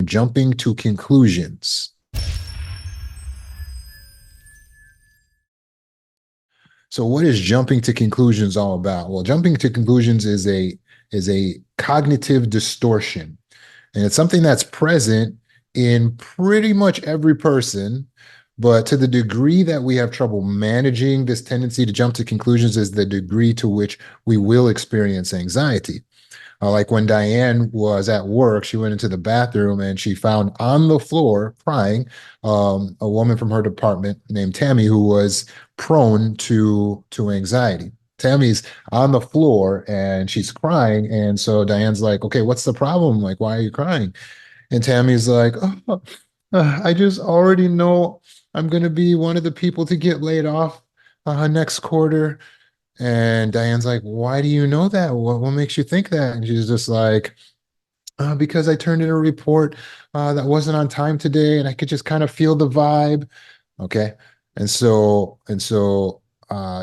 Jumping to conclusions. So what is jumping to conclusions all about? Well, jumping to conclusions is a cognitive distortion. And it's something that's present in pretty much every person, but to the degree that we have trouble managing this tendency to jump to conclusions is the degree to which we will experience anxiety. Like when Diane was at work, she went into the bathroom and she found on the floor crying a woman from her department named Tammy who was prone to anxiety. Tammy's on the floor and she's crying, and so Diane's like, "Okay, what's the problem? Like, why are you crying?" And Tammy's like, "Oh, I just already know I'm going to be one of the people to get laid off next quarter." And Diane's like, "Why do you know that? What makes you think that?" And she's just like, because I turned in a report that wasn't on time today, and I could just kind of feel the vibe. Okay. And so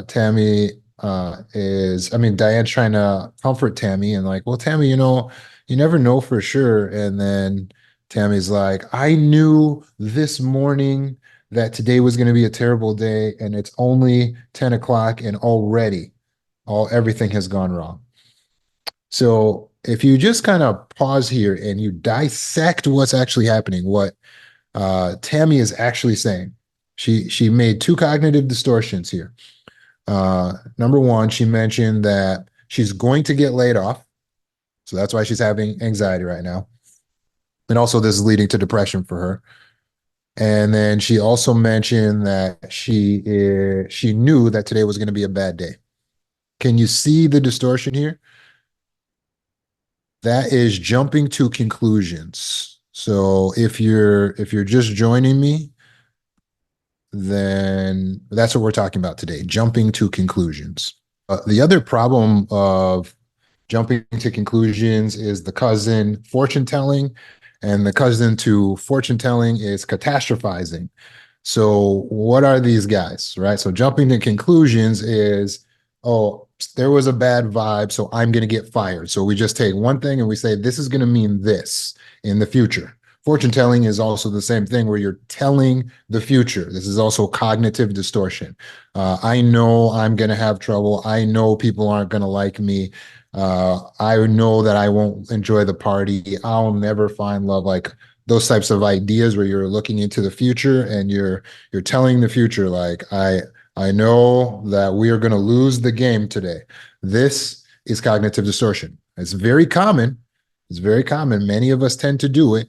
Tammy I mean, Diane's trying to comfort Tammy and like, "Well, Tammy, you never know for sure." And then Tammy's like, "I knew this morning that today was going to be a terrible day, and it's only 10 o'clock, and already everything has gone wrong." So if you just kind of pause here and you dissect what's actually happening, what Tammy is actually saying, she made two cognitive distortions here. Number one, she mentioned that she's going to get laid off, so that's why she's having anxiety right now, and also this is leading to depression for her. And then she also mentioned that she knew that today was going to be a bad day. Can you see the distortion here? That is jumping to conclusions. So if you're just joining me, then that's what we're talking about today, jumping to conclusions. The other problem of jumping to conclusions is the cousin fortune telling, and the cousin to fortune telling is catastrophizing. So what are these guys, right? So jumping to conclusions is, oh, there was a bad vibe, so I'm going to get fired. So we just take one thing and we say, this is going to mean this in the future. Fortune telling is also the same thing where you're telling the future. This is also cognitive distortion. I know I'm going to have trouble. I know people aren't going to like me. I know that I won't enjoy the party. I'll never find love. Like those types of ideas where you're looking into the future and you're telling the future, like, I know that we are going to lose the game today. This is cognitive distortion. It's very common. It's very common. Many of us tend to do it,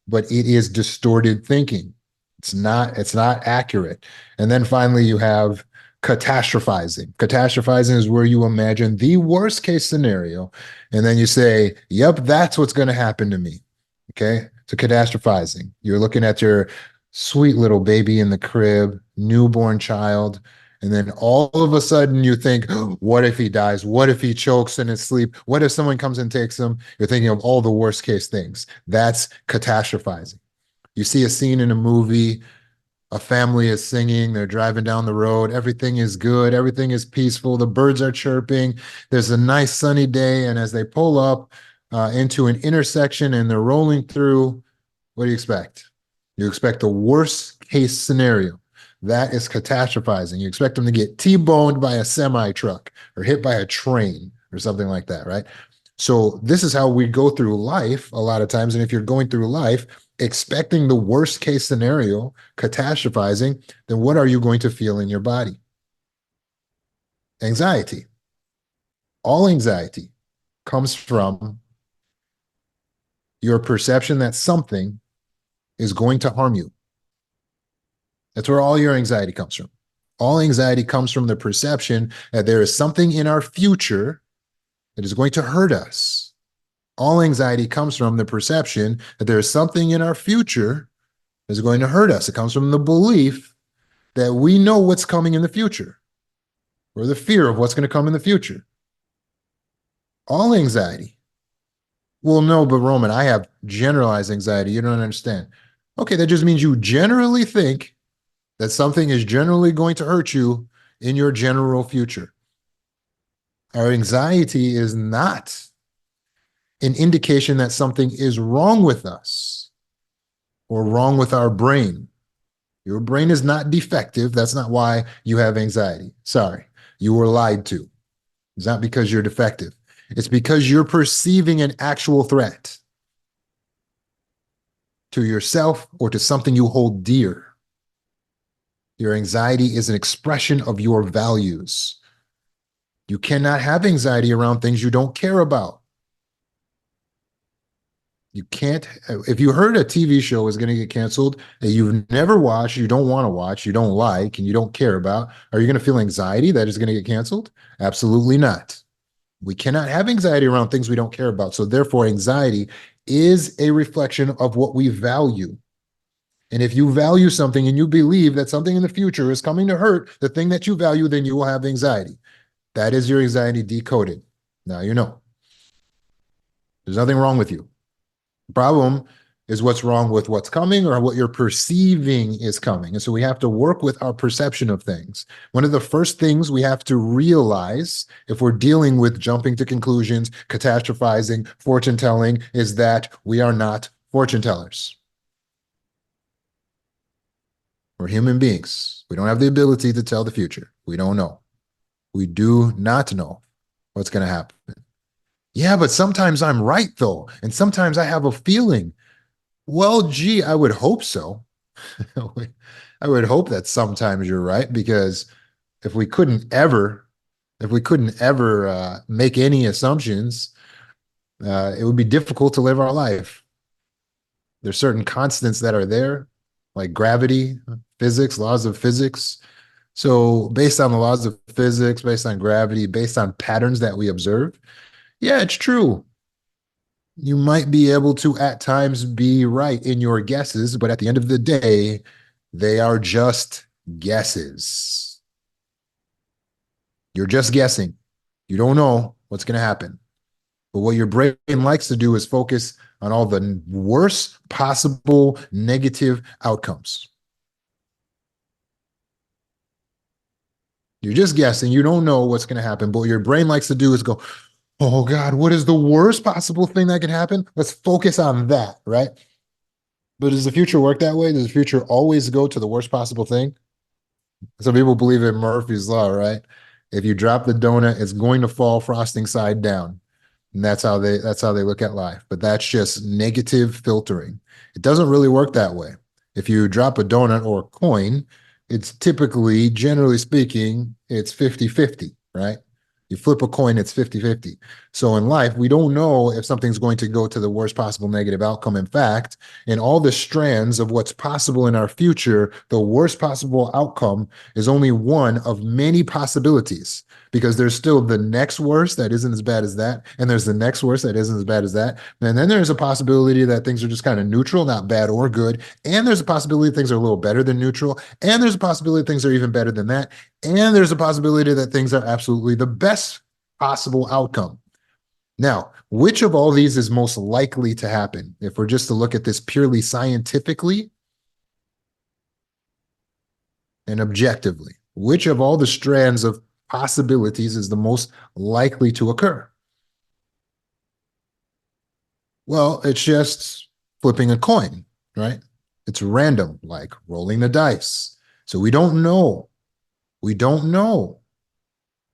but it is distorted thinking. It's not accurate. And then finally you have catastrophizing. Catastrophizing is where you imagine the worst case scenario and then you say, "Yep, that's what's going to happen to me." Okay? So catastrophizing. You're looking at your sweet little baby in the crib, newborn child, and then all of a sudden you think, "Oh, what if he dies? What if he chokes in his sleep? What if someone comes and takes him?" You're thinking of all the worst case things. That's catastrophizing. You see a scene in a movie, a family is singing, they're driving down the road, everything is good, everything is peaceful, the birds are chirping, there's a nice sunny day, and as they pull up into an intersection and they're rolling through, what do you expect? You expect the worst case scenario. That is catastrophizing. You expect them to get T-boned by a semi truck or hit by a train or something like that, right? So this is how we go through life a lot of times. And if you're going through life expecting the worst case scenario, catastrophizing, then what are you going to feel in your body? Anxiety. All anxiety comes from your perception that something is going to harm you. That's where all your anxiety comes from. All anxiety comes from the perception that there is something in our future that is going to hurt us. All anxiety comes from the perception that there is something in our future that is going to hurt us. It comes from the belief that we know what's coming in the future, or the fear of what's going to come in the future. All anxiety. Well, no, but Roman, I have generalized anxiety. You don't understand. Okay, that just means you generally think that something is generally going to hurt you in your general future. Our anxiety is not an indication that something is wrong with us. or wrong with our brain. Your brain is not defective. That's not why you have anxiety. Sorry, you were lied to. It's not because you're defective. It's because you're perceiving an actual threat to yourself or to something you hold dear. Your anxiety is an expression of your values. You cannot have anxiety around things you don't care about. You can't, if you heard a TV show is going to get canceled that you've never watched, you don't want to watch, you don't like, and you don't care about, are you going to feel anxiety that is going to get canceled? Absolutely not. We cannot have anxiety around things we don't care about. So, therefore, anxiety is a reflection of what we value. And if you value something and you believe that something in the future is coming to hurt the thing that you value, then you will have anxiety. That is your anxiety decoded. Now you know. There's nothing wrong with you. The problem is what's wrong with what's coming or what you're perceiving is coming. And so we have to work with our perception of things. One of the first things we have to realize if we're dealing with jumping to conclusions, catastrophizing, fortune telling, is that we are not fortune tellers. We're human beings. We don't have the ability to tell the future. We don't know. We do not know what's going to happen. Yeah, but sometimes I'm right, though. And sometimes I have a feeling. Well, gee, I would hope so. I would hope that sometimes you're right, because if we couldn't ever, make any assumptions, it would be difficult to live our life. There's certain constants that are there, like gravity, physics, laws of physics. So based on the laws of physics, based on gravity, based on patterns that we observe, yeah, it's true. You might be able to at times be right in your guesses, but at the end of the day, they are just guesses. You're just guessing. You don't know what's going to happen. But what your brain likes to do is focus on all the worst possible negative outcomes. You're just guessing. You don't know what's going to happen. But what your brain likes to do is go, oh God, what is the worst possible thing that can happen? Let's focus on that, right? But does the future work that way? Does the future always go to the worst possible thing? Some people believe in Murphy's Law, right? If you drop the donut, it's going to fall frosting side down. And that's how they look at life. But that's just negative filtering. It doesn't really work that way. If you drop a donut or a coin, it's typically, generally speaking, it's 50-50, right? You flip a coin, it's 50-50. So in life, we don't know if something's going to go to the worst possible negative outcome. In fact, in all the strands of what's possible in our future, the worst possible outcome is only one of many possibilities, because there's still the next worst that isn't as bad as that, and there's the next worst that isn't as bad as that. And then there's a possibility that things are just kind of neutral, not bad or good. And there's a possibility things are a little better than neutral. And there's a possibility things are even better than that. And there's a possibility that things are absolutely the best possible outcome. Now, which of all these is most likely to happen? If we're just to look at this purely scientifically and objectively, which of all the strands of possibilities is the most likely to occur? Well, it's just flipping a coin, right? It's random, like rolling the dice. So we don't know. We don't know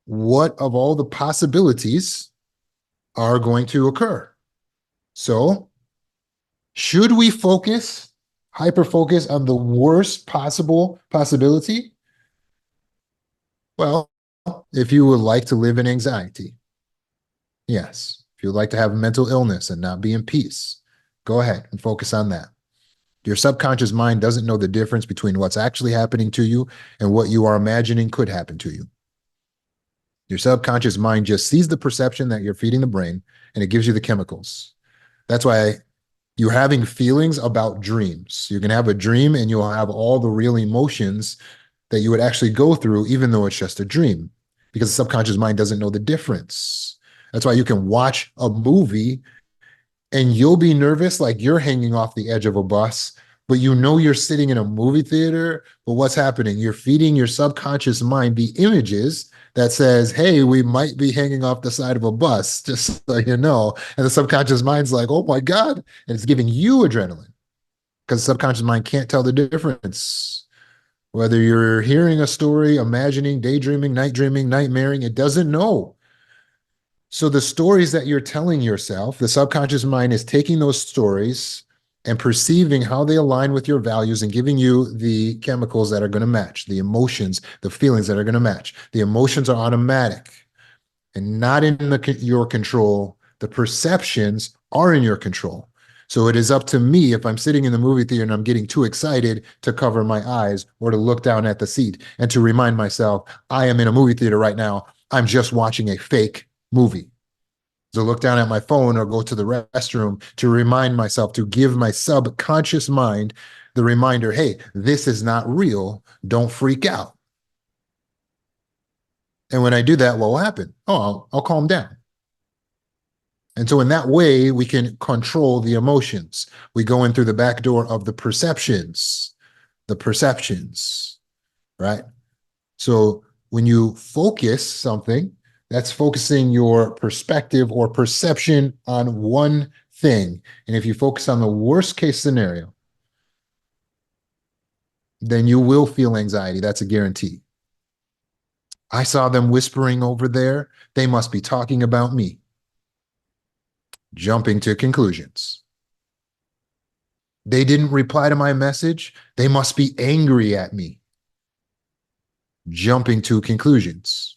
what of all the possibilities are going to occur. So should we hyper focus on the worst possible possibility? Well, if you would like to live in anxiety, yes. If you would like to have mental illness and not be in peace, go ahead and focus on that. Your subconscious mind doesn't know the difference between what's actually happening to you and what you are imagining could happen to you. Your subconscious mind just sees the perception that you're feeding the brain, and it gives you the chemicals. That's why you're having feelings about dreams. You can have a dream and you'll have all the real emotions that you would actually go through, even though it's just a dream, because the subconscious mind doesn't know the difference. That's why you can watch a movie and you'll be nervous like you're hanging off the edge of a bus, but you know you're sitting in a movie theater. But what's happening? You're feeding your subconscious mind the images that says, hey, we might be hanging off the side of a bus, just so you know. And the subconscious mind's like, oh my God. And it's giving you adrenaline because the subconscious mind can't tell the difference. Whether you're hearing a story, imagining, daydreaming, night dreaming, nightmaring, it doesn't know. So the stories that you're telling yourself, the subconscious mind is taking those stories and perceiving how they align with your values and giving you the chemicals that are going to match, the emotions, the feelings that are going to match. The emotions are automatic and not in your control. The perceptions are in your control. So it is up to me if I'm sitting in the movie theater and I'm getting too excited to cover my eyes or to look down at the seat and to remind myself, I am in a movie theater right now. I'm just watching a fake movie. To look down at my phone or go to the restroom to remind myself, to give my subconscious mind the reminder, hey, this is not real. Don't freak out. And when I do that, what will happen? Oh, I'll calm down. And so in that way, we can control the emotions. We go in through the back door of the perceptions, right? So when you focus something, that's focusing your perspective or perception on one thing. And if you focus on the worst case scenario, then you will feel anxiety. That's a guarantee. I saw them whispering over there. They must be talking about me. Jumping to conclusions. They didn't reply to my message. They must be angry at me. Jumping to conclusions.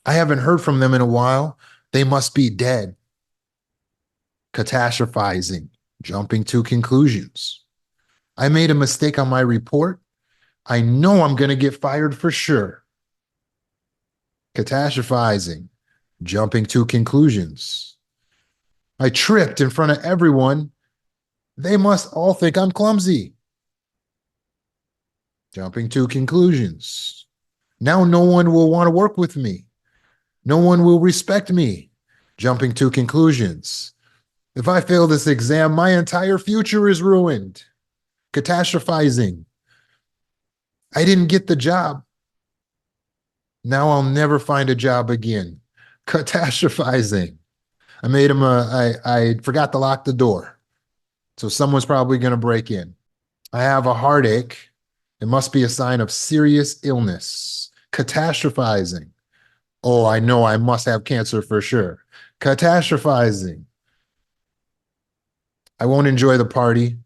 I haven't heard from them in a while. They must be dead. Catastrophizing. Jumping to conclusions. I made a mistake on my report. I know I'm going to get fired for sure. Catastrophizing. Jumping to conclusions. I tripped in front of everyone. They must all think I'm clumsy. Jumping to conclusions. Now no one will want to work with me. No one will respect me. Jumping to conclusions. If I fail this exam, my entire future is ruined. Catastrophizing. I didn't get the job. Now I'll never find a job again. Catastrophizing. I forgot to lock the door. So someone's probably going to break in. I have a heartache. It must be a sign of serious illness. Catastrophizing. Oh, I know I must have cancer for sure. Catastrophizing. I won't enjoy the party.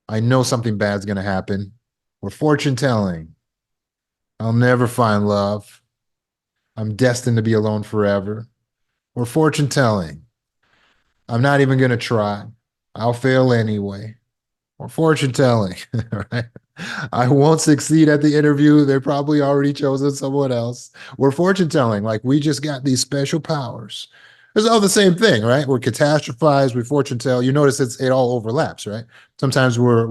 I know something bad's going to happen. Or fortune telling. I'll never find love. I'm destined to be alone forever. Or fortune telling. I'm not even going to try. I'll fail anyway. Or fortune telling, right? I won't succeed at the interview. They're probably already chosen someone else. We're fortune telling, like we just got these special powers. It's all the same thing, right? We're catastrophized, we fortune tell. You notice it all overlaps, right? Sometimes we're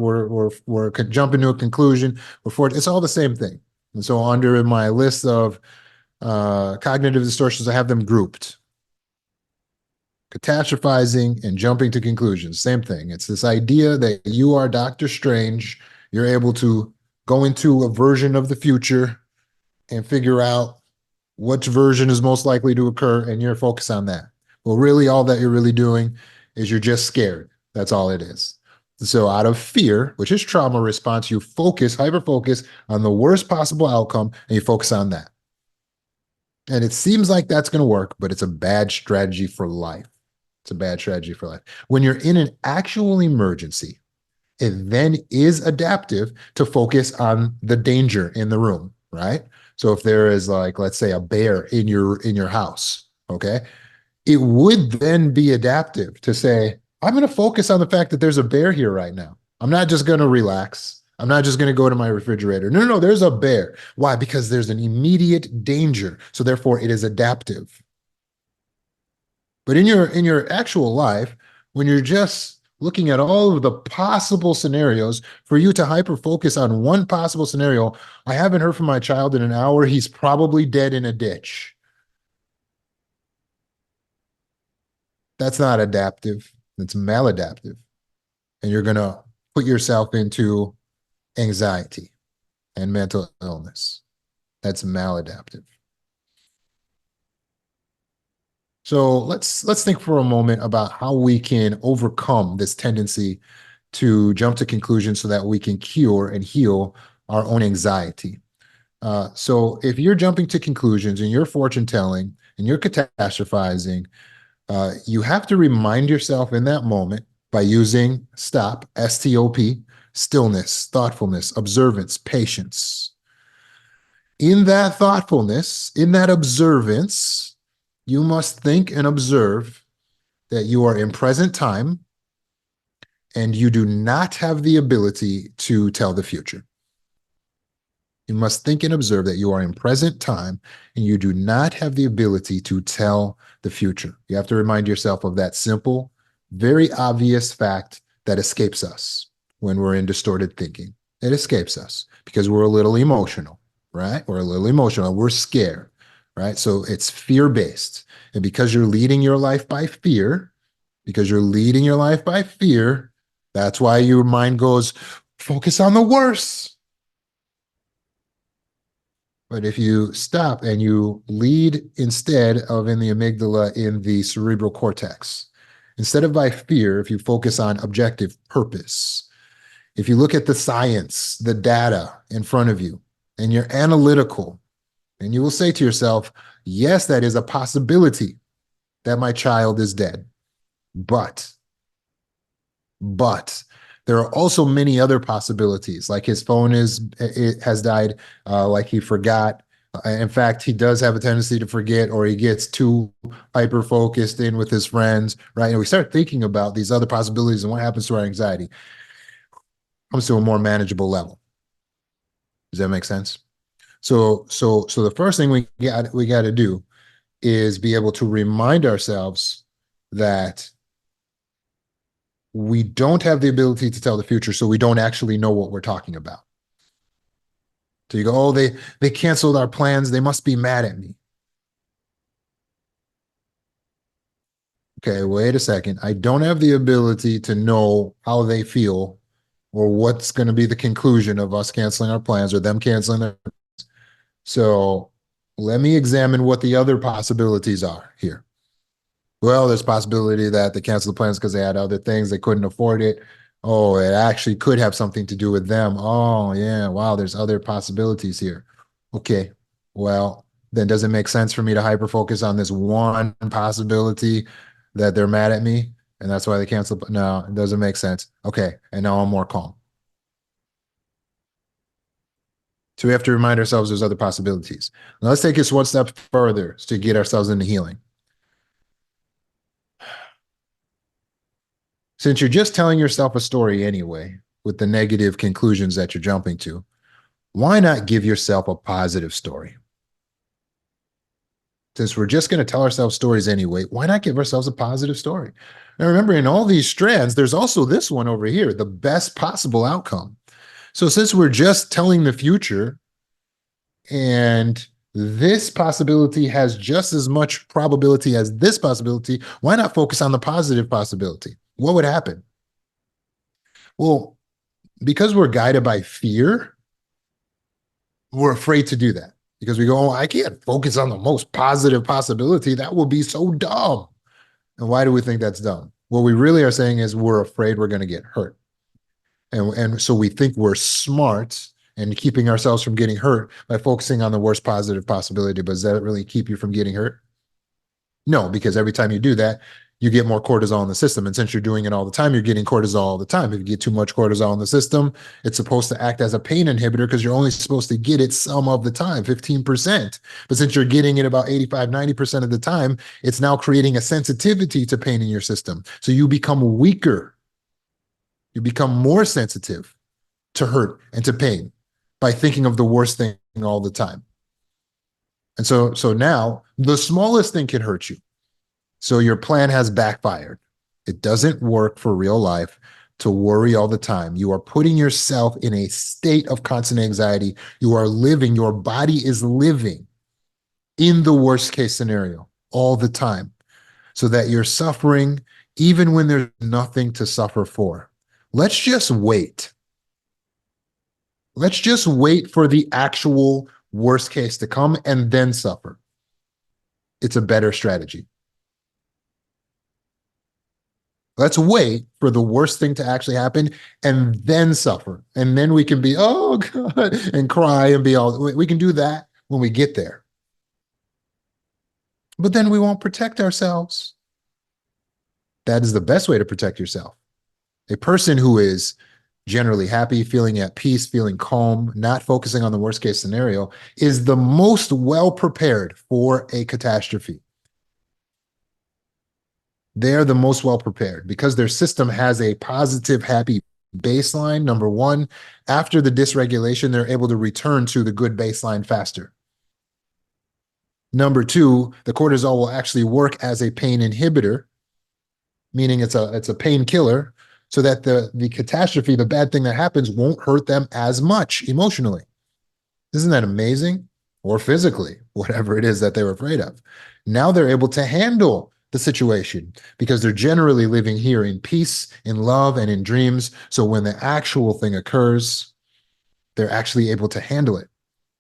jumping to a conclusion. It's all the same thing. And so under my list of cognitive distortions, I have them grouped. Catastrophizing and jumping to conclusions, same thing. It's this idea that you are Doctor Strange. You're able to go into a version of the future and figure out which version is most likely to occur, and you're focused on that. Well, really, all that you're really doing is you're just scared. That's all it is. So out of fear, which is trauma response, you focus, hyper-focus on the worst possible outcome, and you focus on that. And it seems like that's going to work, but it's a bad strategy for life. It's a bad strategy for life. When you're in an actual emergency, it then is adaptive to focus on the danger in the room, right? So if there is like, let's say a bear in your house, okay, it would then be adaptive to say, I'm going to focus on the fact that there's a bear here right now. I'm not just going to relax. I'm not just going to go to my refrigerator. No, there's a bear. Why? Because there's an immediate danger. So therefore it is adaptive. But in your actual life, when you're just looking at all of the possible scenarios, for you to hyper focus on one possible scenario, I haven't heard from my child in an hour. He's probably dead in a ditch. That's not adaptive. That's maladaptive. And you're going to put yourself into anxiety and mental illness. That's maladaptive. So let's think for a moment about how we can overcome this tendency to jump to conclusions so that we can cure and heal our own anxiety. So if you're jumping to conclusions and you're fortune telling and you're catastrophizing, you have to remind yourself in that moment by using stop, STOP, stillness, thoughtfulness, observance, patience. In that thoughtfulness, in that observance, you must think and observe that you are in present time and you do not have the ability to tell the future. You must think and observe that you are in present time and you do not have the ability to tell the future. You have to remind yourself of that simple, very obvious fact that escapes us when we're in distorted thinking. It escapes us because we're a little emotional, right? We're a little emotional. We're scared, right? So it's fear-based. And because you're leading your life by fear, that's why your mind goes, focus on the worst. But if you stop and you lead instead of in the amygdala, in the cerebral cortex, instead of by fear, if you focus on objective purpose, if you look at the science, the data in front of you, and you're analytical, and you will say to yourself, yes, that is a possibility that my child is dead. But there are also many other possibilities, like his phone has died, like he forgot. In fact, he does have a tendency to forget, or he gets too hyper focused in with his friends, right? And we start thinking about these other possibilities and what happens to our anxiety. It comes to a more manageable level. Does that make sense? So the first thing we got to do is be able to remind ourselves that we don't have the ability to tell the future, so we don't actually know what we're talking about. So you go, oh, they canceled our plans. They must be mad at me. Okay, wait a second. I don't have the ability to know how they feel or what's going to be the conclusion of us canceling our plans or them canceling their. So let me examine what the other possibilities are here. Well, there's possibility that they canceled the plans because they had other things. They couldn't afford it. Oh, it actually could have something to do with them. Oh, yeah. Wow, there's other possibilities here. Okay. Well, then does it make sense for me to hyper focus on this one possibility that they're mad at me and that's why they canceled? No, it doesn't make sense. Okay. And now I'm more calm. So we have to remind ourselves there's other possibilities. Now let's take this one step further to get ourselves into healing. Since you're just telling yourself a story anyway, with the negative conclusions that you're jumping to, why not give yourself a positive story? Since we're just going to tell ourselves stories anyway, why not give ourselves a positive story? Now, remember, in all these strands, there's also this one over here, the best possible outcome. So since we're just telling the future, and this possibility has just as much probability as this possibility, why not focus on the positive possibility? What would happen? Well, because we're guided by fear, we're afraid to do that because we go, oh, I can't focus on the most positive possibility. That will be so dumb. And why do we think that's dumb? What we really are saying is we're afraid we're going to get hurt. And so we think we're smart and keeping ourselves from getting hurt by focusing on the worst positive possibility. But does that really keep you from getting hurt? No, because every time you do that, you get more cortisol in the system. And since you're doing it all the time, you're getting cortisol all the time. If you get too much cortisol in the system, it's supposed to act as a pain inhibitor because you're only supposed to get it some of the time, 15%. But since you're getting it about 85, 90% of the time, it's now creating a sensitivity to pain in your system. So you become weaker. You become more sensitive to hurt and to pain by thinking of the worst thing all the time. And so now the smallest thing can hurt you. So your plan has backfired. It doesn't work for real life to worry all the time. You are putting yourself in a state of constant anxiety. You are living, your body is living in the worst case scenario all the time so that you're suffering even when there's nothing to suffer for. Let's just wait. Let's just wait for the actual worst case to come and then suffer. It's a better strategy. Let's wait for the worst thing to actually happen and then suffer. And then we can be, oh God, and cry and be all, we can do that when we get there. But then we won't protect ourselves. That is the best way to protect yourself. A person who is generally happy, feeling at peace, feeling calm, not focusing on the worst case scenario, is the most well prepared for a catastrophe. They're the most well prepared because their system has a positive, happy baseline. Number one, after the dysregulation, they're able to return to the good baseline faster. Number two, the cortisol will actually work as a pain inhibitor, meaning it's a painkiller, so that the catastrophe, the bad thing that happens, won't hurt them as much emotionally. Isn't that amazing? Or physically, whatever it is that they were afraid of. Now they're able to handle the situation because they're generally living here in peace, in love, and in dreams. So when the actual thing occurs, they're actually able to handle it.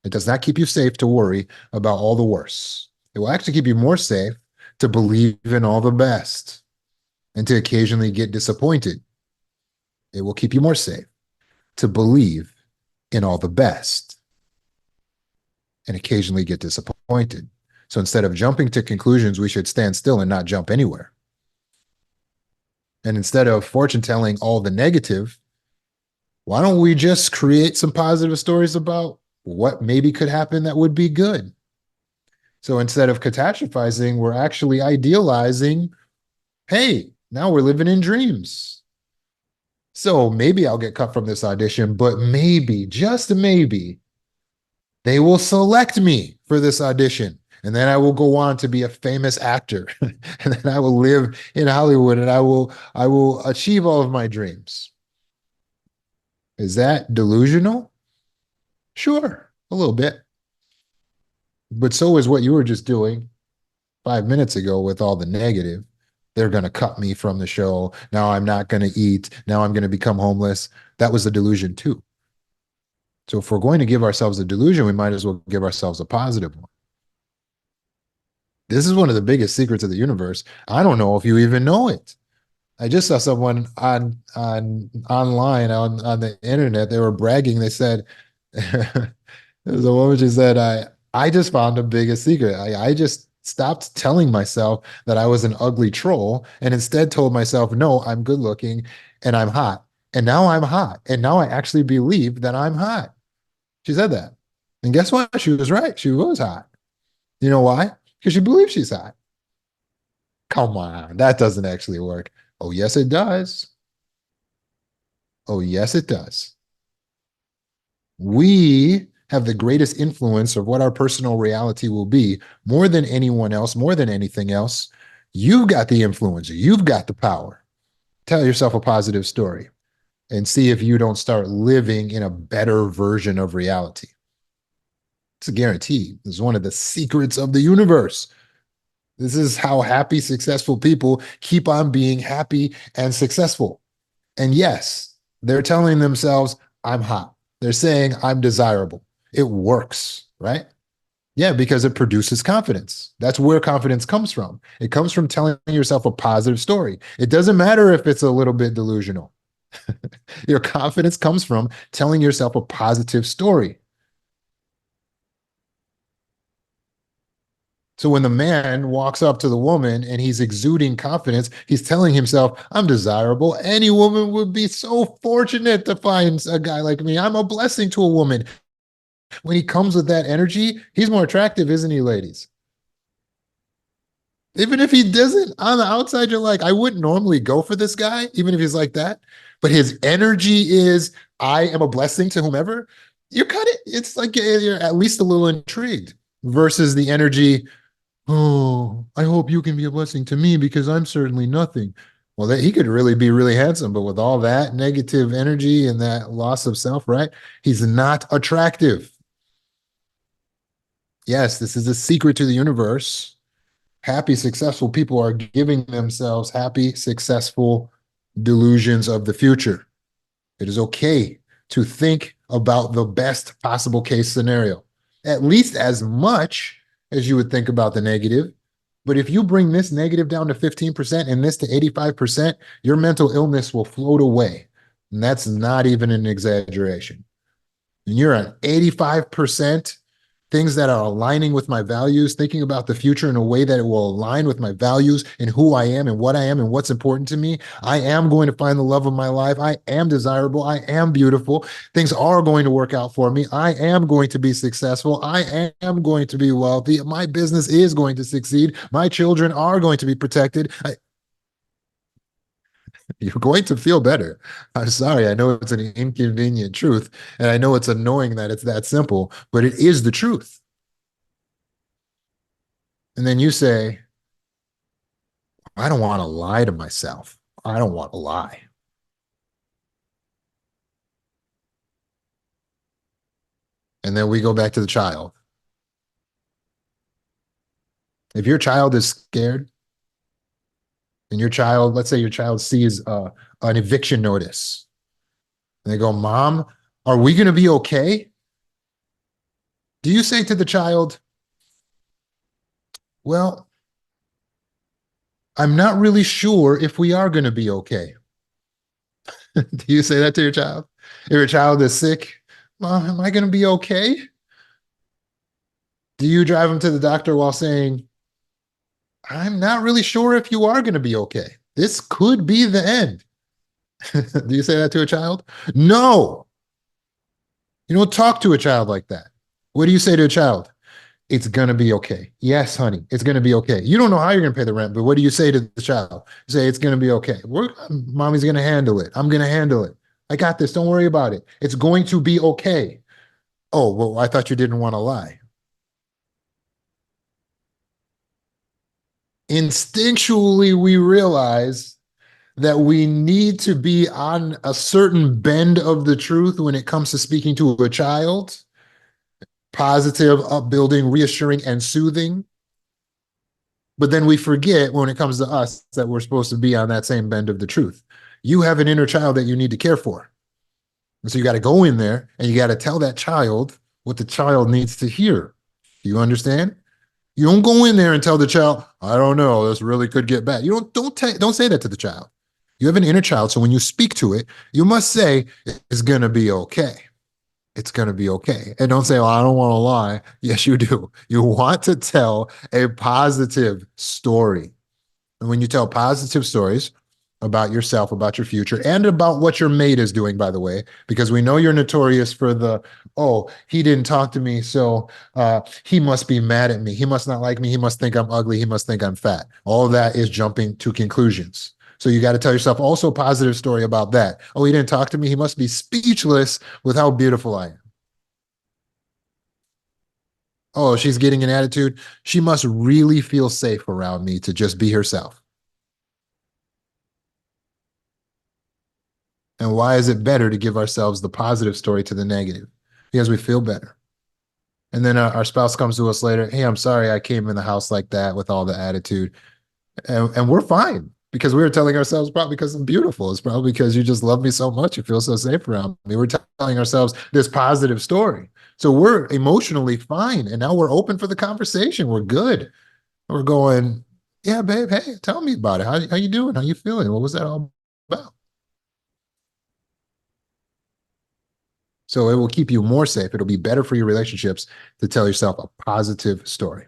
It does not keep you safe to worry about all the worst. It will actually keep you more safe to believe in all the best and to occasionally get disappointed. It will keep you more safe to believe in all the best and occasionally get disappointed. So instead of jumping to conclusions, we should stand still and not jump anywhere. And instead of fortune telling all the negative, why don't we just create some positive stories about what maybe could happen that would be good? So instead of catastrophizing, we're actually idealizing, hey, now we're living in dreams. So maybe I'll get cut from this audition, but maybe, just maybe, they will select me for this audition. And then I will go on to be a famous actor. And then I will live in Hollywood and I will achieve all of my dreams. Is that delusional? Sure, a little bit. But so is what you were just doing 5 minutes ago with all the negative. They're going to cut me from the show. Now I'm not going to eat. Now I'm going to become homeless. That was a delusion too. So if we're going to give ourselves a delusion, we might as well give ourselves a positive one. This is one of the biggest secrets of the universe. I don't know if you even know it. I just saw someone on online on the internet. They were bragging. They said, there was a woman. She said, I just found the biggest secret. I just stopped telling myself that I was an ugly troll and instead told myself, no, I'm good looking and I'm hot. And now I'm hot. And now I actually believe that I'm hot. She said that. And guess what? She was right. She was hot. You know why? Because she believes she's hot. Come on. That doesn't actually work. Oh, yes, it does. Oh, yes, it does. We have the greatest influence of what our personal reality will be more than anyone else, more than anything else. You've got the influence. You've got the power. Tell yourself a positive story and see if you don't start living in a better version of reality. It's a guarantee. It's one of the secrets of the universe. This is how happy, successful people keep on being happy and successful. And yes, they're telling themselves, I'm hot. They're saying, I'm desirable. It works, right? Yeah, because it produces confidence. That's where confidence comes from. It comes from telling yourself a positive story. It doesn't matter if it's a little bit delusional. Your confidence comes from telling yourself a positive story. So when the man walks up to the woman and he's exuding confidence, he's telling himself, I'm desirable. Any woman would be so fortunate to find a guy like me. I'm a blessing to a woman. When he comes with that energy, he's more attractive, isn't he, ladies? Even if he doesn't, on the outside, you're like, I wouldn't normally go for this guy, even if he's like that. But his energy is, I am a blessing to whomever. You're kind of, it's like you're at least a little intrigued versus the energy, oh, I hope you can be a blessing to me because I'm certainly nothing. Well, he could really be really handsome, but with all that negative energy and that loss of self, right? He's not attractive. Yes, this is a secret to the universe. Happy, successful people are giving themselves happy, successful delusions of the future. It is okay to think about the best possible case scenario, at least as much as you would think about the negative. But if you bring this negative down to 15% and this to 85%, your mental illness will float away. And that's not even an exaggeration. And you're at 85% things that are aligning with my values, thinking about the future in a way that it will align with my values and who I am and what I am and what's important to me. I am going to find the love of my life. I am desirable. I am beautiful. Things are going to work out for me. I am going to be successful. I am going to be wealthy. My business is going to succeed. My children are going to be protected. You're going to feel better. I'm sorry. I know it's an inconvenient truth, and I know it's annoying that it's that simple, but it is the truth. And then you say, I don't want to lie to myself. I don't want to lie. And then we go back to the child. If your child is scared and your child, let's say your child sees an eviction notice, and they go, Mom, are we going to be okay? Do you say to the child, well, I'm not really sure if we are going to be okay? Do you say that to your child? If your child is sick, Mom, am I going to be okay? Do you drive them to the doctor while saying, I'm not really sure if you are going to be okay? This could be the end. Do you say that to a child? No. You don't talk to a child like that. What do you say to a child? It's going to be okay. Yes, honey, it's going to be okay. You don't know how you're going to pay the rent, but what do you say to the child? You say, it's going to be okay. Mommy's going to handle it. I'm going to handle it. I got this. Don't worry about it. It's going to be okay. Oh, well, I thought you didn't want to lie. Instinctually, we realize that we need to be on a certain bend of the truth when it comes to speaking to a child, positive, upbuilding, reassuring, and soothing. But then we forget when it comes to us that we're supposed to be on that same bend of the truth. You have an inner child that you need to care for. And so you got to go in there and you got to tell that child what the child needs to hear. Do you understand? You don't go in there and tell the child, I don't know, this really could get bad. You don't say that to the child. You have an inner child, so when you speak to it, you must say, it's going to be okay. It's going to be okay. And don't say, well, I don't want to lie. Yes, you do. You want to tell a positive story. And when you tell positive stories about yourself, about your future, and about what your mate is doing, by the way, because we know you're notorious for the, oh, he didn't talk to me, so he must be mad at me. He must not like me. He must think I'm ugly. He must think I'm fat. All of that is jumping to conclusions. So you got to tell yourself also a positive story about that. Oh, he didn't talk to me. He must be speechless with how beautiful I am. Oh, she's getting an attitude. She must really feel safe around me to just be herself. And why is it better to give ourselves the positive story to the negative? Because we feel better. And then our spouse comes to us later. Hey, I'm sorry I came in the house like that with all the attitude. And we're fine because we were telling ourselves probably because I'm beautiful. It's probably because you just love me so much. You feel so safe around me. We're telling ourselves this positive story. So we're emotionally fine. And now we're open for the conversation. We're good. We're going, yeah, babe, hey, tell me about it. How you doing? How you feeling? What was that all about? So it will keep you more safe. It'll be better for your relationships to tell yourself a positive story.